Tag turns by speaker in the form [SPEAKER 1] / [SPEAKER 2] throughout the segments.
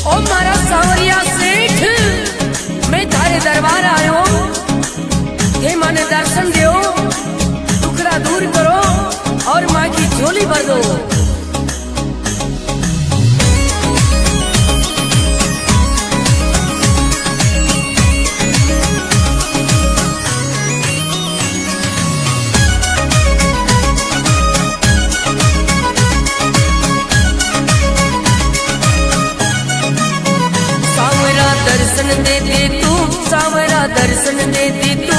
[SPEAKER 1] ओ मारा सांवरिया सेठ, मैं थारे दरबार आयो, हे माने दर्शन दो, दुखड़ा दूर करो और माँ की झोली भर दो। दर्शन दे दे तू सावरा, दर्शन दे दे तू,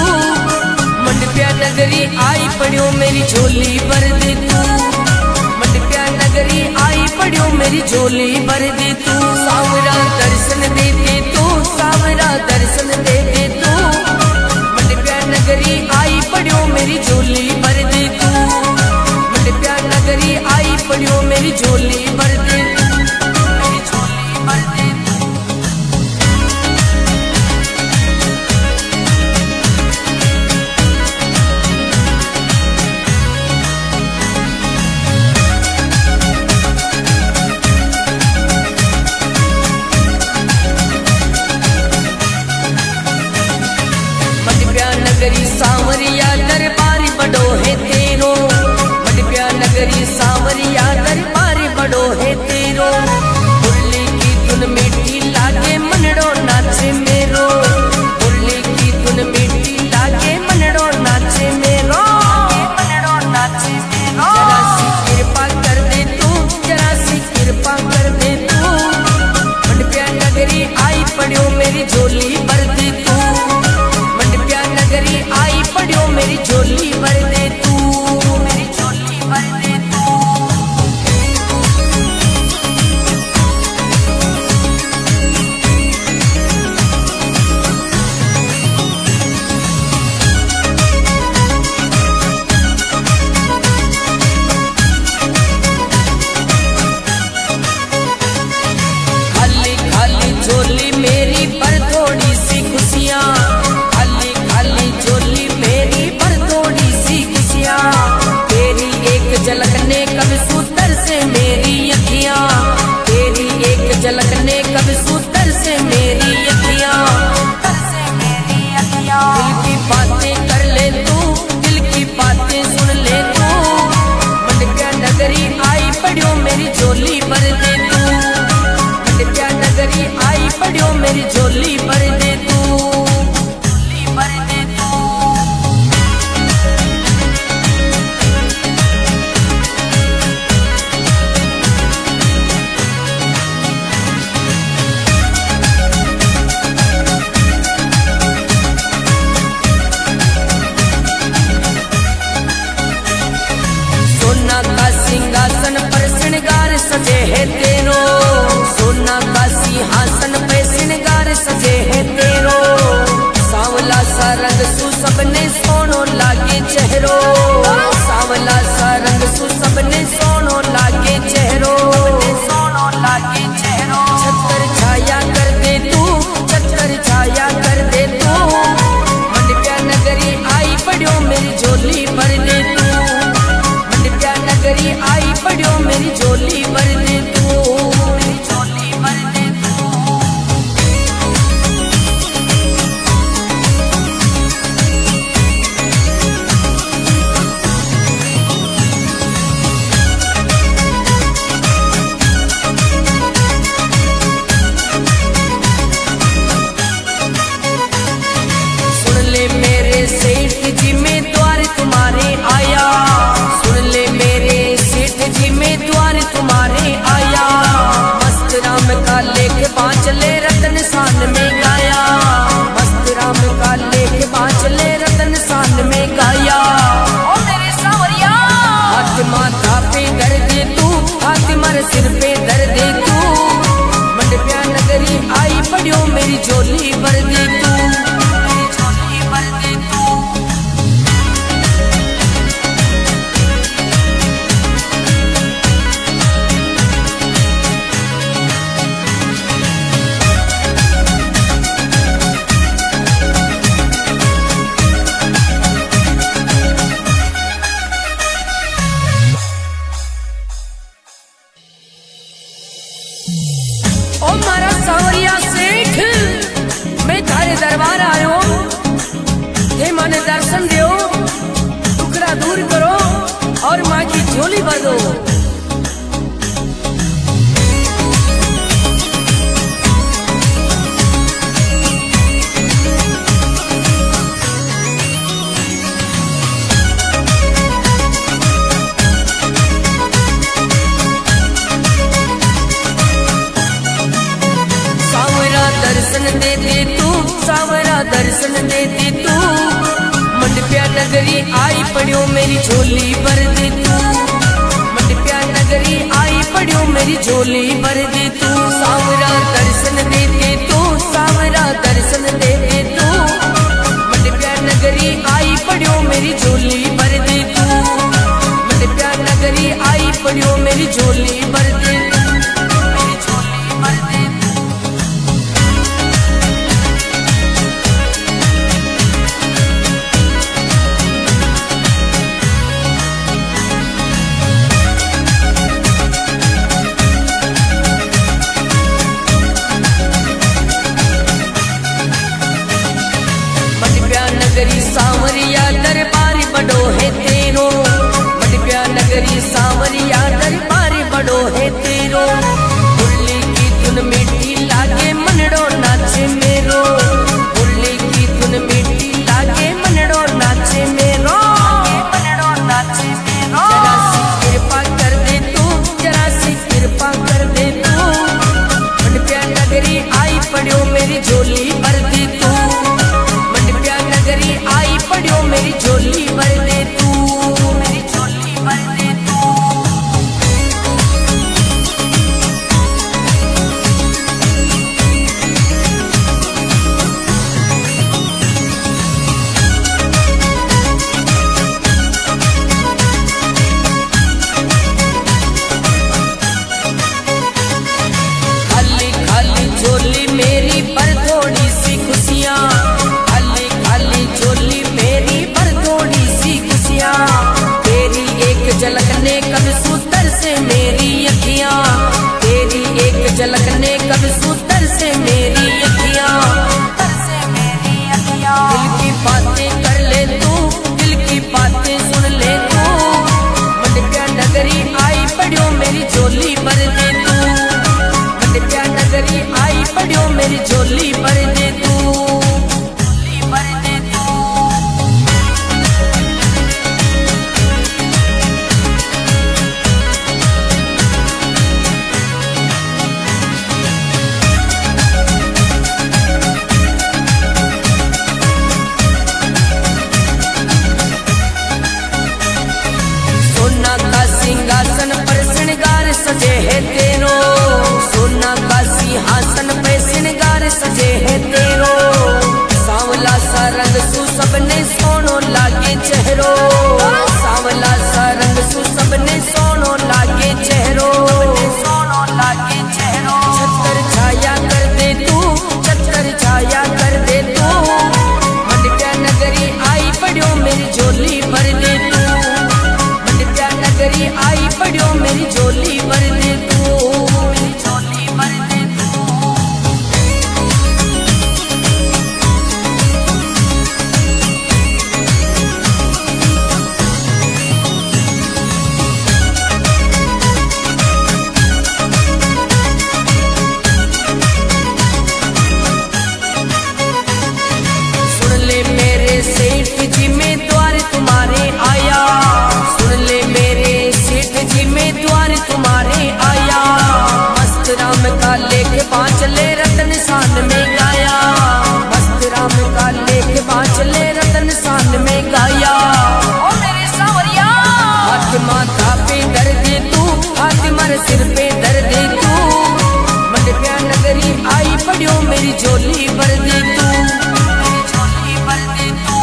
[SPEAKER 1] मंडप्या नगरी आई पड़ियो मेरी झोली भर दे तू, मंडप्या नगरी आई पड़ियो मेरी झोली भर दे तू। सावरा दर्शन दे दे तू सावरा, दर्शन दे दे तू, मंडप्या नगरी आई पड़ियो मेरी झोली भर दे तू, मंडप्या नगरी आई पड़ियो मेरी झोली भर दे तू, मेरी झोली भर दे तू। नगरी सांवरिया दरबार बड़ो है तेरो, मंडप्या नगरी सांवरिया दरबार बड़ो है तेरो, मुरली की धुन मीठी लागे मनड़ो नाचे मेरो, मुरली की धुन मीठी लागे मनड़ो नाचे मेरो, मनड़ो नाचे मेरो। जरा सी कृपा कर दे तू, जरा सी कृपा कर दे तू, मंडप्या नगरी आई पड़ियो मेरी झोली भर दे तू, नगरी आई पड़ियो मेरी झोली भर दे तू, मेरी झोली भर दे तू। खाली खाली झोली मेरी पर थोड़ी सी खुशियाँ, झोली मेरी पर थोड़ी सी खुशियाँ, तेरी एक झलक ने कब सूतर से मेरी अखियाँ, तेरी एक झलक ने कब सूतर से मेरी अखियाँ, दिल की बातें कर ले तू, दिल की बातें सुन ले तू, मंडप्या नगरी आई पड़ियो मेरी झोली भर दे तू, मंडप्या नगरी आई पड़ियो मेरी झोली भर दे तू, भर दे तू। सोना का सिंहासन पर श्रृंगार सजे है तेरो, सोना का सिंहासन पे श्रृंगार सजे है तेरो, सांवला सा रंग सु सबने सोनो लागे चेहरो, सांवला सा रंग सु सबने सोनो लागे चेहरो, सोनो लागे चेहरो। छतर छाया कर दे तू, छतर छाया कर दे तू, मंडप्या नगरी आई पड़ियो मेरी झोली भर दे तू, मंडप्या नगरी आई पड़ियो मेरी झोली भर दे तू, मेरी झोली भर दे तू। सुन ले मेरे सेठ जी मैं द्वार तुम्हारे आया, सुन ले मेरे सेठ जी मैं द्वार तुम्हारे आया, मस्त राम का लेख बांचले रतन सान में गाया, मस्त राम का लेख बांचले रतन सान में गाया। ओ मेरे सांवरिया हाथ माथा पे धर दे तू, हाथ मर सिर पे धर दे तू, मंडप्या नगरी आई पड़ियो मेरी झोली भर दे तू, मेरी झोली भर दे तू। ओ मारा और माँ की झोली भर दो। दर्शन दे दे तू सावरा, दर्शन दे दे तू। मंडप्या नगरी आई पड़ियो मेरी झोली भर दे तू। मंडप्या नगरी आई पड़ियो मेरी झोली भर दे तू। सावरा दर्शन दे दे तू, सावरा दर्शन दे दे तू। मंडप्या नगरी आई पड़ियो मेरी झोली भर दे तू। मंडप्या नगरी आई पड़ियो मेरी झोली भर दे तू। नगरी सांवरिया दरबारी बड़ो है तेरो। मंडप्या नगरी सांवरिया दरबारी बड़ो है तेरो। मुरली की धुन मीठी लागे मनड़ो नाचे मेरो। मुरली की धुन मीठी लागे मनड़ो नाचे मेरो। मनड़ो नाचे मेरो। जरा सी कृपा कर दे तू, जरा सी कृपा कर दे तू। मंडप्या नगरी आई पड़ियो मेरी झोली भर दे तू। आई पड़ियो मेरी झोली भर दे तू। मेरी झोली भर दे तू। खाली खाली झोली मेरी पर थोड़ी सी खुशियाँ। झोली मेरी पर थोड़ी सी खुशियाँ। तेरी एक झलक ने कब सूतर से मेरी अखियाँ। तेरी एक झलक ने कब सूतर से मेरी अखियाँ। दिल की बातें कर ले तू, दिल की बातें सुन ले तू। मंडप्या नगरी आई पड़ियो मेरी झोली भर दे तू। मंडप्या नगरी आई पड़ियो मेरी झोली भर दे तू। सिंहासन पर श्रृंगार सजे है तेरो। सोना का सिंहासन पे श्रृंगार सजे है तेरो। सांवला सा रंग सु सबने सोनो लागे चेहरो। सांवला सा रंग सु सबने सोनो लागे चेहरो। सोनो लागे चेहरो। छतर छाया कर दे तू, छतर छाया कर दे तू। मंडप्या नगरी आई पड़ियो मेरी झोली भर दे तू। नगरी आई पड़ियो मेरी झोली भर दे तू। मेरी झोली भर दे तू। सुन ले मेरे सेठ जी में द्वार तुम्हारे आया। सुन ले मेरे सेठ जी में द्वार तुम्हारे आया। मस्त राम का लेख बांचले रतन सान में गाया। मस्त राम का लेख बांचले रतन सान में गाया। ओ मेरे सांवरिया। हाथ माथा पे धर दे तू, हाथ मार सिर पे धर दे तू। मंडप्या नगरी आई पड़ियो मेरी झोली भर दे तू। मेरी झोली भर दे तू।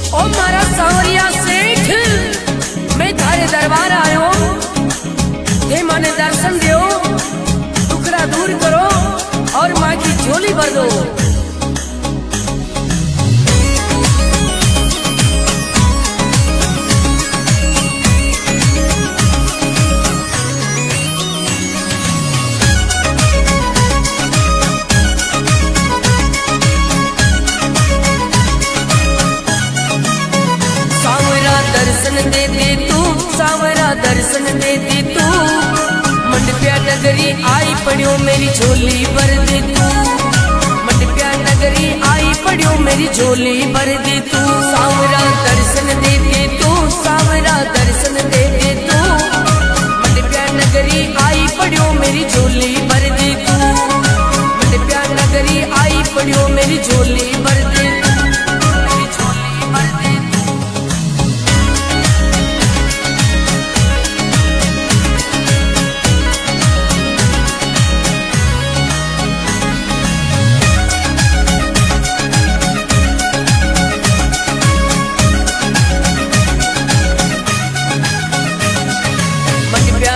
[SPEAKER 1] ओ मारा सांवरिया सेठ, मैं थारे दरबार आयो। हे माने दर्शन दो, दुखड़ा दूर करो और माँ की झोली भर दो। दर्शन दे दे तू सावरा, दर्शन दे दे तू। मंडप्या नगरी आई पड़ियो मेरी झोली भर दे तू। मंडप्या नगरी आई पड़ियो मेरी झोली भर दे तू। सावरा दर्शन दे दे तू, सावरा दर्शन दे दे तू। मंडप्या नगरी आई पड़ियो मेरी झोली भर दे तू। मंडप्या नगरी आई पड़ियो मेरी झोली भर दे तू।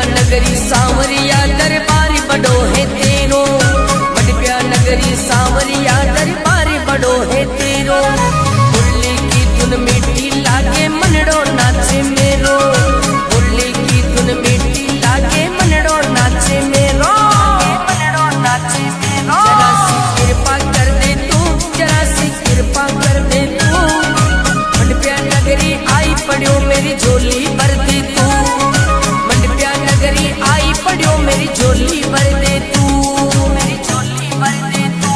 [SPEAKER 1] नगरी सांवरिया दरबार बड़ो है तेरो। मंडप्या नगरी सांवरिया दरबार बड़ो है तेरो। मुरली की धुन मीठी लागे मनड़ो नाचे मेरो। मुरली की धुन मीठी लागे मनड़ो नाचे मेरो। मनड़ो नाचे मेरो। जरा सी कृपा कर दे तू, जरा सी कृपा कर दे तू। मंडप्या नगरी आई पड़ियो मेरी झोली भर दे तू। नगरी आई पड़ियो मेरी झोली भर दे तू। मेरी झोली भर दे तू।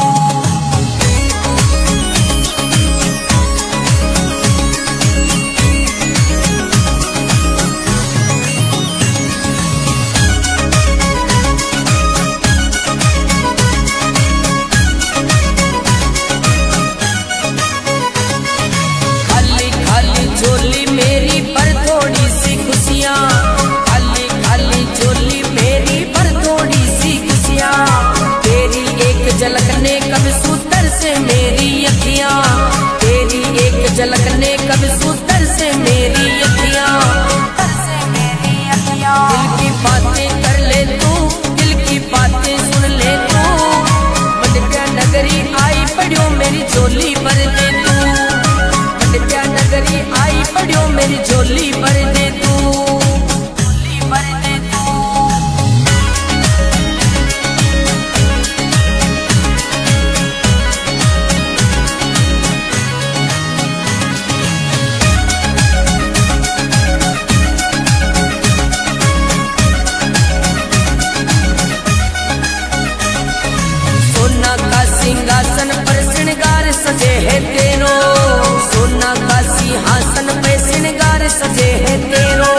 [SPEAKER 1] खाली खाली झोली मेरी पर थोड़ी सी खुशियाँ। झोली मेरी पर थोड़ी सी खुशियाँ। तेरी एक झलक ने कब सूतर से मेरी अखियाँ। तेरी एक झलक ने कब सूतर से मेरी अखियाँ। दिल की बातें कर ले तू, दिल की बातें सुन ले तू। मंडप्या नगरी आई पड़ियो मेरी झोली भर दे तू। मंडप्या नगरी आई पड़ियो मेरी झोली भर दे तू। सिंहासन पर श्रृंगार सजे है तेरो। सोना का सिंहासन पे श्रृंगार सजे है तेरो।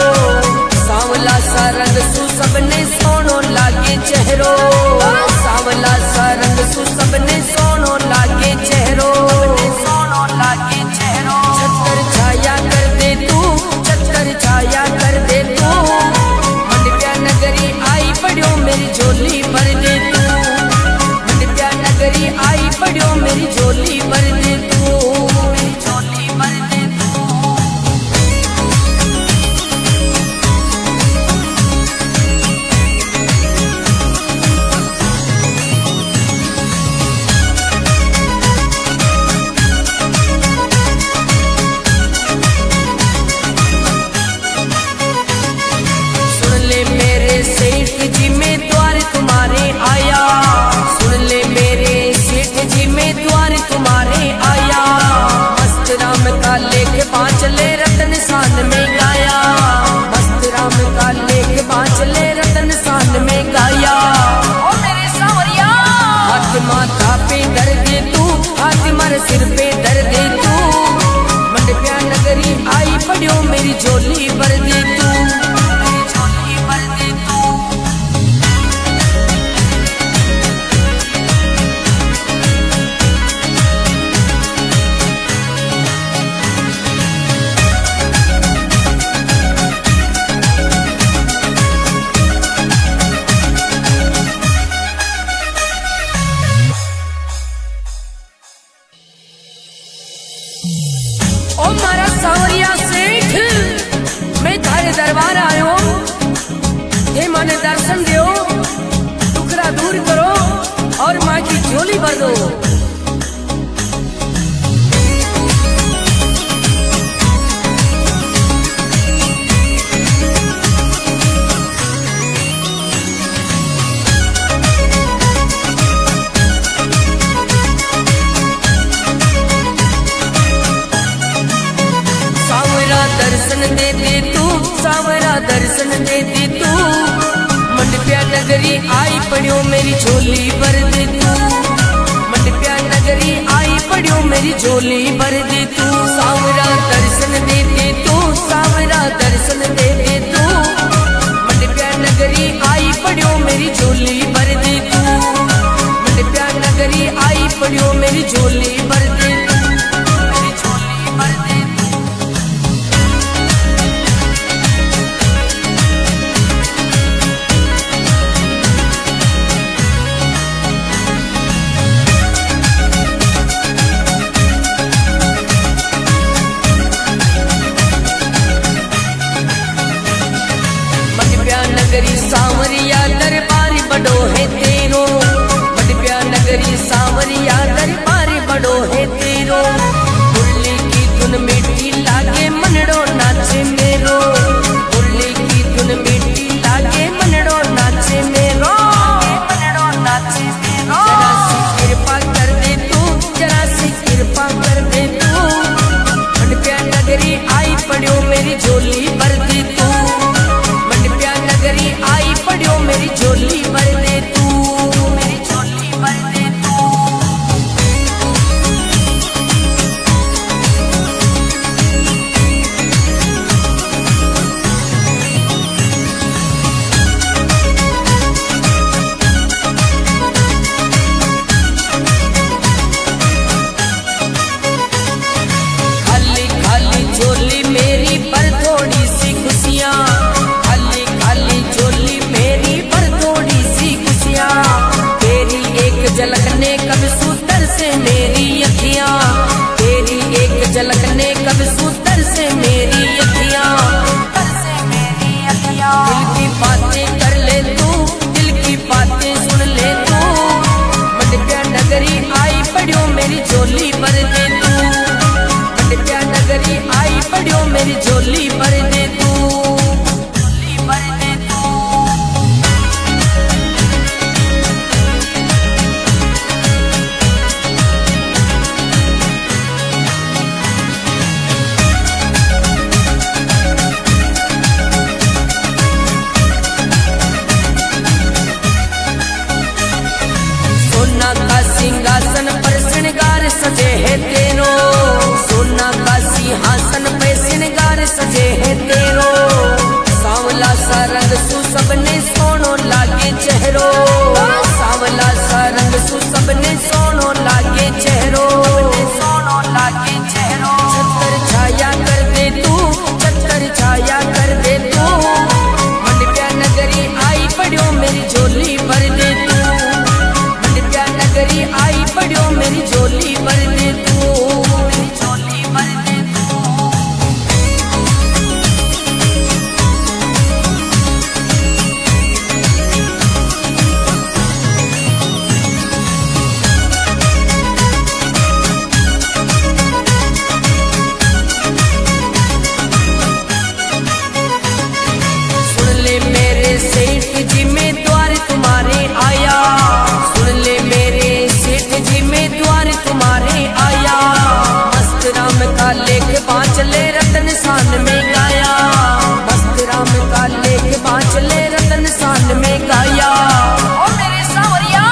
[SPEAKER 1] सांवला सा रंग सु सबने सोनो लागे चेहरो। सांवला सा रंग सु सबने सोनो लागे चेहरो। सोनो लागे चेहरो। छतर छाया कर दे तू, छतर छाया कर दे तू। मंडप्या नगरी आई पड़ियो मेरी झोली भर दे तू। नगरी आई पड़ियो मेरी झोली भर दे तू। मेरी झोली भर दे तू। सुन ले मेरे सेठ जी में द्वार तुम्हारे आया। सुन ले मेरे सेठ जी में द्वार तुम्हारे आया। मस्त राम का लेख बांचले रतन सान में गाया। मस्त राम का लेख बांचले रतन सान में गाया। ओ मेरे सांवरिया हाथ माथा पे धर दे तू, हाथ मारे सिर पे धर दे तू। मंडप्या नगरी आई पड़ियो मेरी झोली भर दे तू। मेरी झोली भर दे तू। ओ मारा सांवरिया सेठ, मैं थारे दरबार आयो। हे माने दर्शन दो, टुकड़ा दूर करो और माँ की झोली भर दो। दर्शन दे दे तू सावरा, दर्शन दे दे तू। मंडप्या नगरी आई पड़ियो मेरी झोली भर दे तू। मंडप्या नगरी आई पड़ियो मेरी झोली भर दे तू। सावरा दर्शन दे दे तू, सावरा दर्शन दे दे तू। मंडप्या नगरी आई पड़ियो मेरी झोली भर दे तू। मंडप्या नगरी आई पड़ियो मेरी झोली भर दे तू। नगरी सांवरिया दरबारी बड़ो है तेरो। मंडप्या नगरी सांवरिया दरबारी बड़ो है तेरो। मुरली की धुन मीठी लागे मनड़ो नाचे मेरो। मुरली की धुन मीठी लागे मनड़ो नाचे मेरो। मनड़ो नाचे मेरो। जरा सी कृपा कर दे तू, जरा सी कृपा कर दे तू। मंडप्या नगरी आई पड़ियो मेरी झोली भर दे तू। आई पड़ियो मेरी झोली भर दे तू। मेरी झोली भर दे तू। खाली खाली झोली मेरी पर थोड़ी सी खुशियाँ। झलकने कब सूतर से मेरी अखियाँ। तेरी एक झलकने कब सूतर से मेरी अखियाँ। दिल की बातें कर ले तू, दिल की बातें सुन ले तू। मंडप्या नगरी आई पड़ियो मेरी झोली भर दे तू। मंडप्या नगरी आई पड़ियो मेरी झोली भर दे तू। सिंहासन पर श्रृंगार सजे है तेरो। सोना का सिंहासन पे श्रृंगार सजे है तेरो। सांवला सा रंग सु सबने सोनो लागे चेहरो। सांवला सा रंग सु सबने सोनो लागे चेहरो। सोनो लागे चेहरो। छतर छाया कर दे तू, छतर छाया कर दे तू। मंडप्या नगरी आई पड़ियो मेरी झोली भर दे तू। नगरी आई पड़ियो मेरी झोली भर दे तू। मेरी झोली भर दे तू। सुन ले मेरे सेठ जी में द्वार तुम्हारे आया। सुन ले मेरे सेठ जी में द्वार तुम्हारे आया। मस्त राम का लेख बांचले रतन सान में गाया। मस्त राम का लेख बांचले रतन सान में गाया। ओ मेरे सावरिया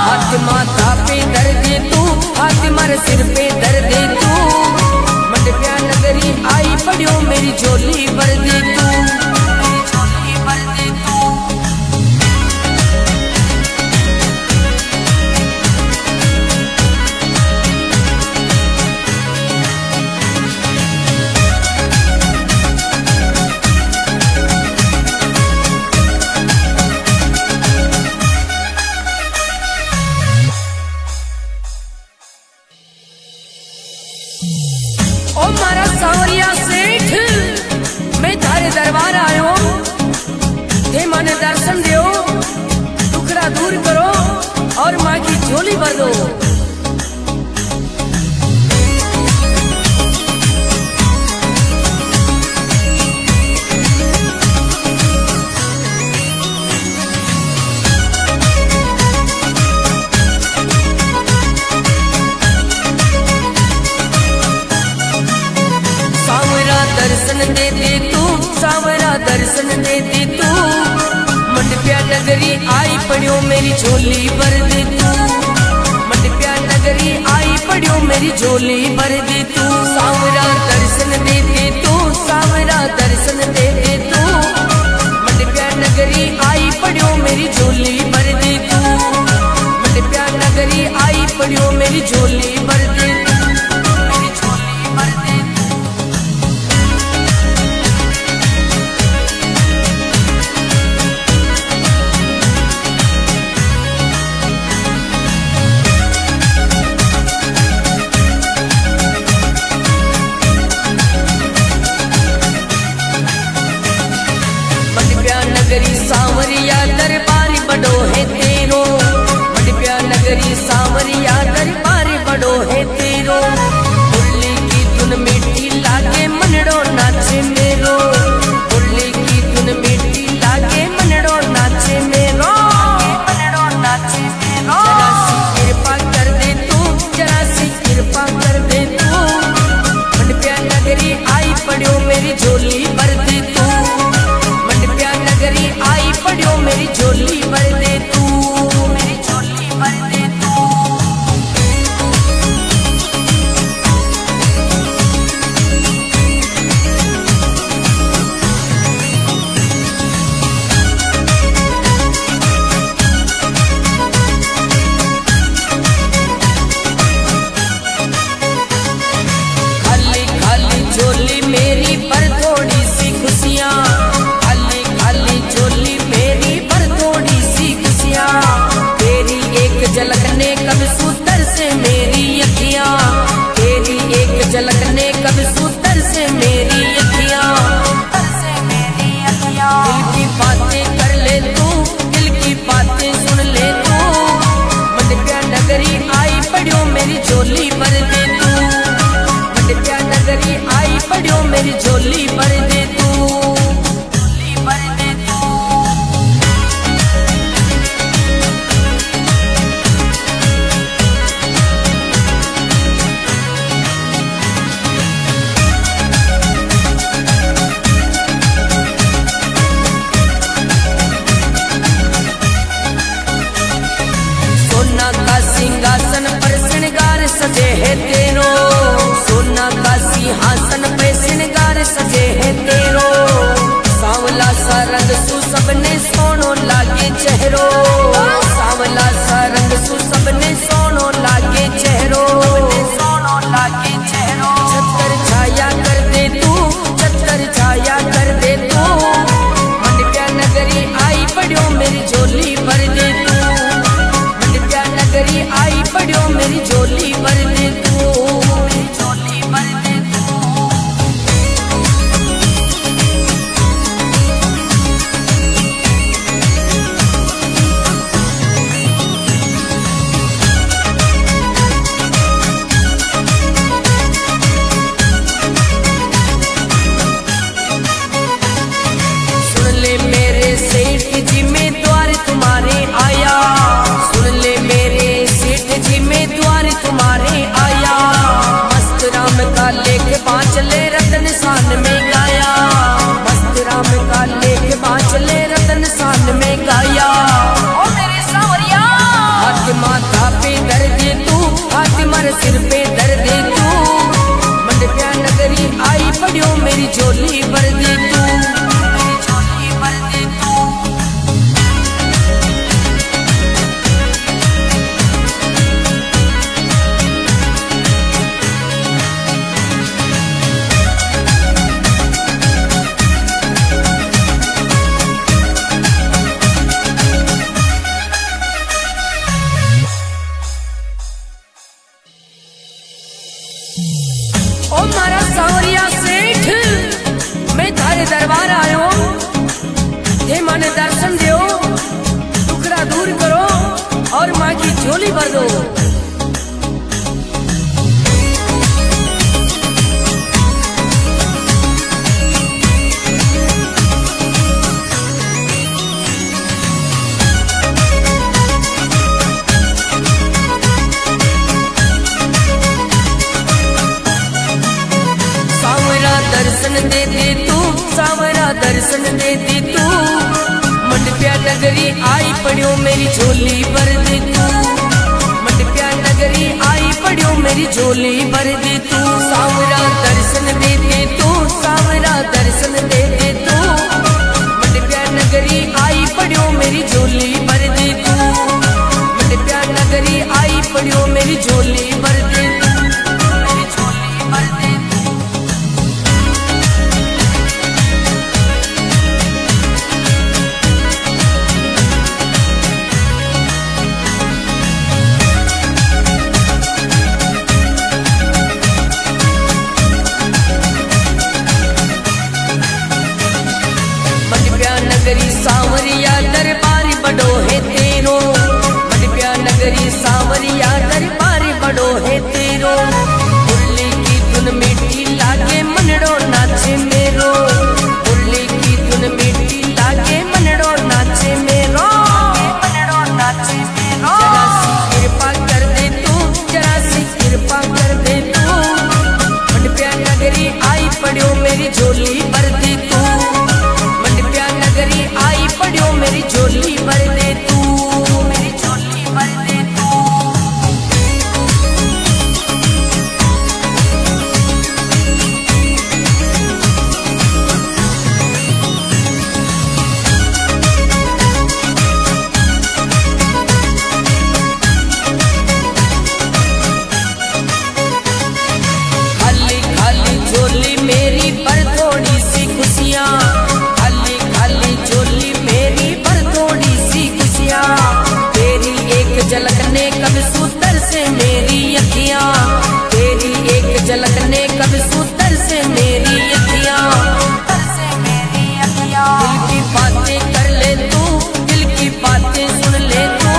[SPEAKER 1] हाथ माथा पे धर दे तू, हाथ मार सिर पे धर दे तू। मंडप्या नगरी आई पड़ियो मेरी झोली भर दे तू। मेरी झोली भर दे तू। ओ मारा सावरिया सेठ, मैं थारे दरबार आयो। थे मने दर्शन दियो, दुखड़ा दूर करो और माँ की झोली भर दो। दर्शन दे दे तू सावरा, दर्शन दे दे तू। मंडप्या नगरी आई पड़ियो मेरी झोली भर दे तू। मंडप्या नगरी आई पड़ियो मेरी झोली भर दे तू। सावरा दर्शन दे दे तू, सावरा दर्शन दे दे तू। मंडप्या नगरी आई पड़ियो मेरी झोली भर दे तू। मंडप्या नगरी आई पड़ियो मेरी झोली भर दे तू। नगरी सांवरिया दरबारी बड़ो है तेरो। मंडप्या नगरी सांवरिया दरबारी बड़ो है तेरो। मुरली की धुन मीठी लागे मनड़ो नाचे मेरो। मुरली की धुन मीठी लागे मनड़ो नाचे मेरो। मनड़ो नाचे मेरो। जरा सी कृपा कर दे तू, जरा सी कृपा कर दे तू। मंडप्या नगरी आई पड़ियो मेरी झोली भर दे तू। नगरी आई पड़ियो मेरी झोली भर दे तू। मेरी झोली भर दे तू। खाली खाली झोली मेरी पर थोड़ी सी खुशियाँ। झोली मेरी पर थोड़ी सी खुशियाँ। तेरी एक झलक ने कब सूतर से मेरी अखियाँ। तेरी एक झलक ने कब सूतर से मेरी अखियाँ। दिल की बातें कर ले तू, दिल की बातें सुन ले तू। मंडप्या नगरी आई पड़ियो मेरी झोली भर दे तू। मंडप्या नगरी आई पड़ियो मेरी झोली भर दे तू। सोना का सिंहासन पर श्रृंगार सजे है तेरो। सोना का सिंहासन पे श्रृंगार सजे है झोली भर दो। दर्शन दे दे तू सावरा, दर्शन दे दे तू। मंडप्या नगरी आई पड़ियो मेरी झोली भर दे तू। मंडप्या नगरी आई पड़ियो मेरी झोली भर दे तू। सावरा दर्शन दे दे तू, सावरा दर्शन दे दे तू। मंडप्या नगरी आई पड़ियो मेरी झोली भर दे तू। मंडप्या नगरी आई पड़ियो मेरी झोली भर दे तू। नगरी सांवरिया दरबारी बड़ो है तेरो। मंडप्या नगरी सांवरिया दरबारी बड़ो है तेरो। मुरली की धुन मीठी लागे मनड़ो नाचे मेरो। मुरली की धुन मीठी लागे मनड़ो नाचे मेरो। मनड़ो नाचे मेरो। जरा सी कृपा कर दे तू, जरा सी कृपा कर दे तू। मंडप्या नगरी आई पड़ियो मेरी झोली भर दे तू। आई पड़ियो मेरी झोली भर दे तू। मेरी झोली भर दे तू। खाली खाली झोली मेरी पर थोड़ी सी खुशियाँ। झोली मेरी पर थोड़ी सी खुशियाँ। तेरी एक झलक ने कब सूतर से मेरी अखियाँ। तेरी एक झलक ने कब सूतर से मेरी अखियाँ। दिल की बातें कर ले तू, दिल की बातें सुन ले तू।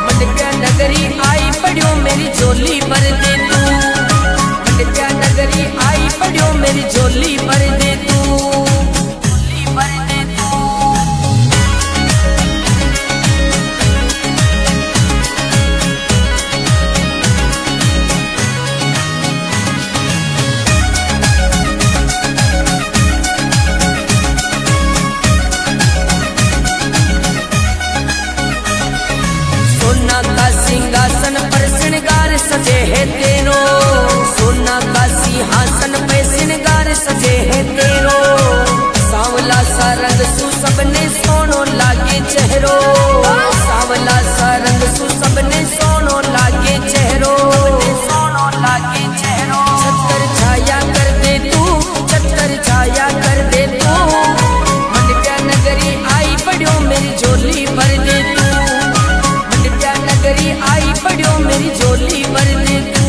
[SPEAKER 1] मंडप्या नगरी आई पड़ियो मेरी झोली भर दे तू। मंडप्या नगरी आई पड़ियो मेरी झोली भर दे तू। सिंहासन पर श्रृंगार सजे है तेरो। सोना का सिंहासन पे श्रृंगार सजे है तेरो। सांवला सा रंग सु सबने सोनो लागे चेहरो। सांवला सा रंग सु सबने सोनो लागे चेहरो। सोनो लागे चेहरो। छतर छाया कर दे तू, छतर छाया कर दे तू। मंडप्या नगरी आई पड़ियो मेरी झोली भर दे तू। नगरी आई पड़ियो मेरी झोली भर दे तू।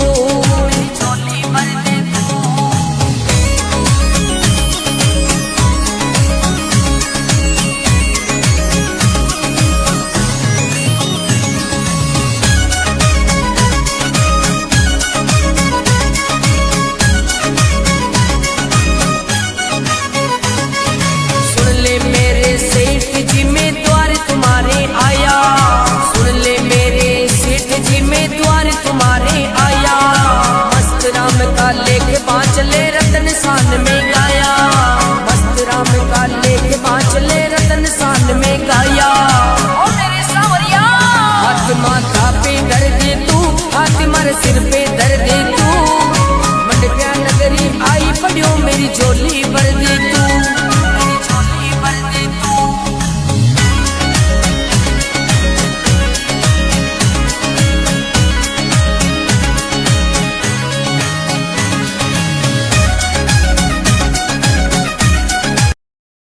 [SPEAKER 1] मेरी झोली भर दे तू। सुन ले मेरे सेठ जी में द्वार तुम्हारे आया। सुन ले मेरे सेठ जी में द्वार तुम्हारे आया। मस्त राम का लेख बांचले रतन सान में गाया। मस्त राम का लेख बांचले रतन सान में गाया। ओ मेरे सांवरिया हाथ माथा पे धर दे तू, हाथ मार सिर पे